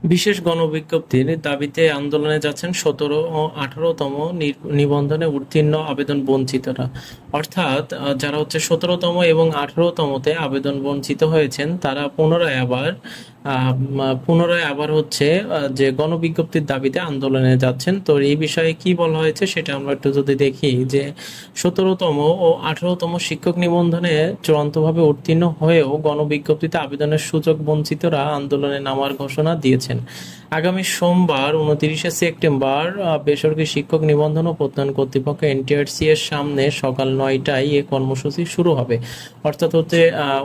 বিশেষ গণবিজ্ঞপ্তির দাবিতে আন্দোলনে যাচ্ছেন ১৭ ও ১৮তম নিবন্ধনে উত্তীর্ণ আবেদন বঞ্চিতরা। অর্থাৎ যারা হচ্ছে ১৭তম এবং ১৮তমতে আবেদন বঞ্চিত হয়েছেন তারা পুনরায় আবার হচ্ছে যে গণবিজ্ঞপ্তির দাবিতে আন্দোলনে যাচ্ছেন। তো এই বিষয়ে কি বলা হয়েছে সেটা আমরা একটু যদি দেখি যে ১৭তম ও ১৮তম শিক্ষক নিবন্ধনে চূড়ান্তভাবে উত্তীর্ণ হয়েও গণবিজ্ঞপ্তিতে আবেদনের সুযোগ বঞ্চিতরা আন্দোলনে নামার ঘোষণা দিয়েছেন। আগামী সোমবার ২৯শে সেপ্টেম্বর বেসরকারি শিক্ষক নিবন্ধন ও প্রত্যয়ন কর্তৃপক্ষ এনটিআরসি এর সামনে সকাল ৯টায় এ কর্মসূচি শুরু হবে। অর্থাৎ হচ্ছে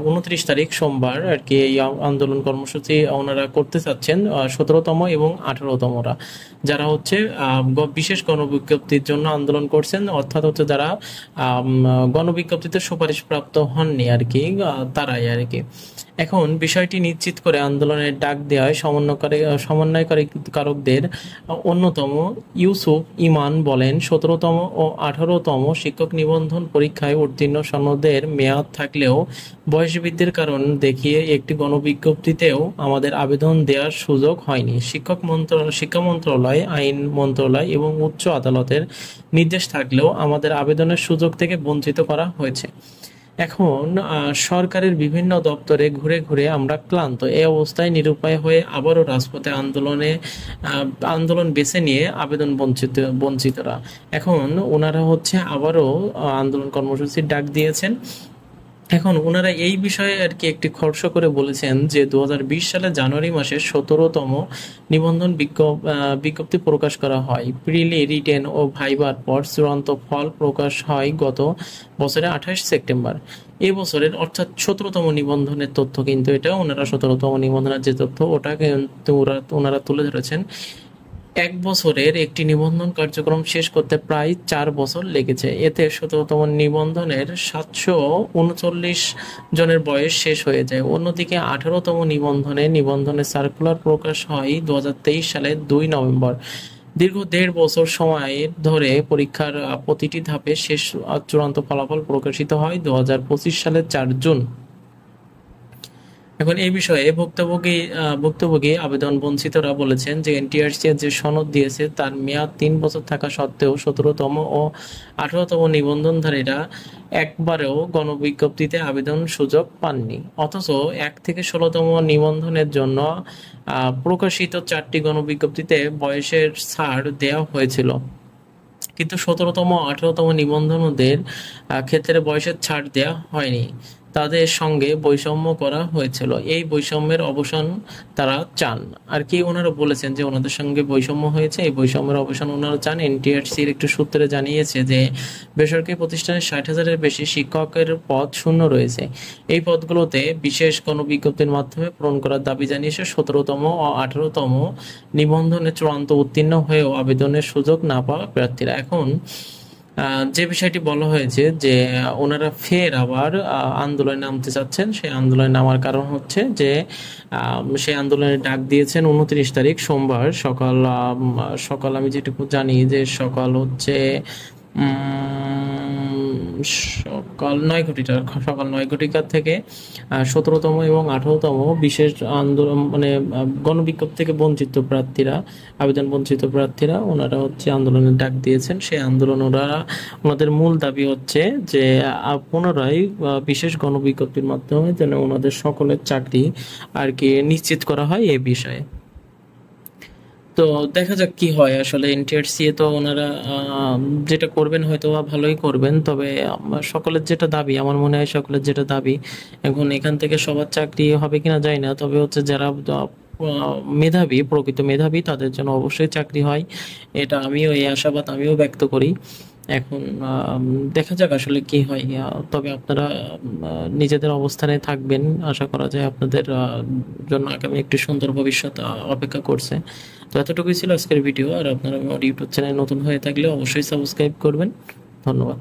২৯ তারিখ সোমবার আর কি এই আন্দোলন কর্মসূচি ওনারা করতে চাচ্ছেন ১৭তম এবং ১৮তমরা, যারা হচ্ছে বিশেষ গণবিজ্ঞপ্তির জন্য আন্দোলন করছেন, অর্থাৎ হচ্ছে যারা গণবিজ্ঞপ্তিতে সুপারিশপ্রাপ্ত হননি আর কি, তারাই আর কি। এখন বিষয়টি নিশ্চিত করে আন্দোলনের ডাক দেওয়ায় সমন্বয়কারকদের অন্যতম ইউসুফ ইমান বলেন, ১৭তম ও ১৮তম শিক্ষক নিবন্ধন পরীক্ষায় উত্তীর্ণ সনদের মেয়াদ থাকলেও বয়সবৃদ্ধির কারণ দেখিয়ে একটি গণবিজ্ঞপ্তিতেও আমাদের আবেদন দেওয়ার সুযোগ হয়নি। শিক্ষা মন্ত্রণালয়, আইন মন্ত্রণালয় এবং উচ্চ আদালতের নির্দেশ থাকলেও আমাদের আবেদনের সুযোগ থেকে বঞ্চিত করা হয়েছে। এখন সরকারের বিভিন্ন দপ্তরে ঘুরে ঘুরে আমরা ক্লান্ত। এই অবস্থায় নিরুপায় হয়ে আবারও রাজপথে আন্দোলন বেছে নিয়ে আবেদন বঞ্চিতরা। এখন ওনারা হচ্ছে আবারও আন্দোলন কর্মসূচির ডাক দিয়েছেন। এখন ওনারা এই বিষয়ে আর কি একটি খরচ করে বলেছেন যে ২০২০ সালের জানুয়ারি মাসে ১৭তম নিবন্ধন বিজ্ঞপ্তি প্রকাশ করা হয়। প্রিলি, রিটেন ও ভাইবার পর চূড়ান্ত ফল প্রকাশ হয় গত বছরের ২৮ সেপ্টেম্বর। এ বছরের অর্থাৎ ১৭তম নিবন্ধনের তথ্য কিন্তু এটা, ওনারা ১৭তম নিবন্ধনের যে তথ্য ওটা কিন্তু ওনারা তুলে ধরেছেন। ১ বছরের একটি নিবন্ধন কার্যক্রম শেষ করতে প্রায় ৪ বছর লেগেছে। এতে ১৭তম নিবন্ধনের ৭৩৯ জনের বয়স শেষ হয়ে যায়। অন্যদিকে ১৮তম নিবন্ধনের সার্কুলার প্রকাশ হয় ২০২৩ সালের ২ নভেম্বর। দীর্ঘ ১.৫ বছর সময় ধরে পরীক্ষার প্রতিটি ধাপে চূড়ান্ত ফলাফল প্রকাশিত হয় ২০২৫ সালের ৪ জুন। এখন এই বিষয়ে ভুক্তভোগী আবেদন বঞ্চিতরা বলেছেন যে এনটিআরসি যে সনদ দিয়েছে তার মেয়াদ ৩ বছর থাকা সত্ত্বেও ১৭তম ও ১৮তম নিবন্ধনধারীরা একবারেও গণবিজ্ঞপ্তিতে আবেদন সুযোগ পাননি। অথচ ১ থেকে ১৬তম নিবন্ধনের জন্য প্রকাশিত ৪টি গণবিজ্ঞপ্তিতে বয়সের ছাড় দেওয়া হয়েছিল, কিন্তু ১৭তম ও ১৮তম নিবন্ধনদের ক্ষেত্রে বয়সের ছাড় দেওয়া হয়নি। তাদের সঙ্গে বৈষম্য করা হয়েছিল। এই বৈষম্যের অবসান তারা চান আর কি। ওনারা বলেছেন যে ওনাদের সঙ্গে বৈষম্য হয়েছে, এই বৈষম্যের অবসান ওনারা চান। এনটিআরসির একটু সূত্রে জানিয়েছে যে বেসরকারি প্রতিষ্ঠানে ৬০,০০০-এর বেশি শিক্ষকের পদ শূন্য রয়েছে। এই পদগুলোতে বিশেষ গণবিজ্ঞপ্তির মাধ্যমে পূরণ করার দাবি জানিয়েছে ১৭তম ও ১৮তম নিবন্ধনে চূড়ান্ত উত্তীর্ণ হয়েও আবেদনের সুযোগ না পাওয়া প্রার্থীরা। এখন যে বিষয়টি বলা হয়েছে যে ওনারা ফের আবার আন্দোলনে নামতে চাচ্ছেন, সেই আন্দোলনে নামার কারণ হচ্ছে যে সেই আন্দোলনের ডাক দিয়েছেন ২৯ তারিখ সোমবার সকাল আমি যেটুকু জানি যে সকাল হচ্ছে সকাল ৯ ঘটিকা থেকে ১৭তম এবং ১৮তম বিশেষ আন্দোলন মানে গণবিজ্ঞপ্তি থেকে আবেদন বঞ্চিত প্রার্থীরা ওনারা হচ্ছে আন্দোলনের ডাক দিয়েছেন। সেই আন্দোলন ওনাদের মূল দাবি হচ্ছে যে পুনরায় বিশেষ গণবিজ্ঞপ্তির মাধ্যমে যেন ওনাদের সকলের চাকরি আর কি নিশ্চিত করা হয় এই বিষয়ে। তো দেখা যাক কি হয় আসলে। এনটিআরসি তো ওনারা যেটা করবেন হয়তো বা ভালোই করবেন, তবে সকলের যেটা দাবি, আমার মনে হয় সকলের যেটা দাবি, এখন এখান থেকে সবার চাকরি হবে কিনা জানি না, তবে হচ্ছে যারা প্রকৃত মেধাবী তাদের জন্য অবশ্যই চাকরি হয়, এটা এই আশাবাদ আমিও ব্যক্ত করি। এখন দেখা যাক আসলে কি হয়। তবে আপনারা নিজেদের অবস্থানে থাকবেন, আশা করা যায় আপনাদের জন্য আগামী একটি সুন্দর ভবিষ্যৎ অপেক্ষা করছে। তো এতটুকুই ছিল আজকের ভিডিও। আর আপনারা আমার ইউটিউব চ্যানেল নতুন হয়ে থাকলে অবশ্যই সাবস্ক্রাইব করবেন। ধন্যবাদ।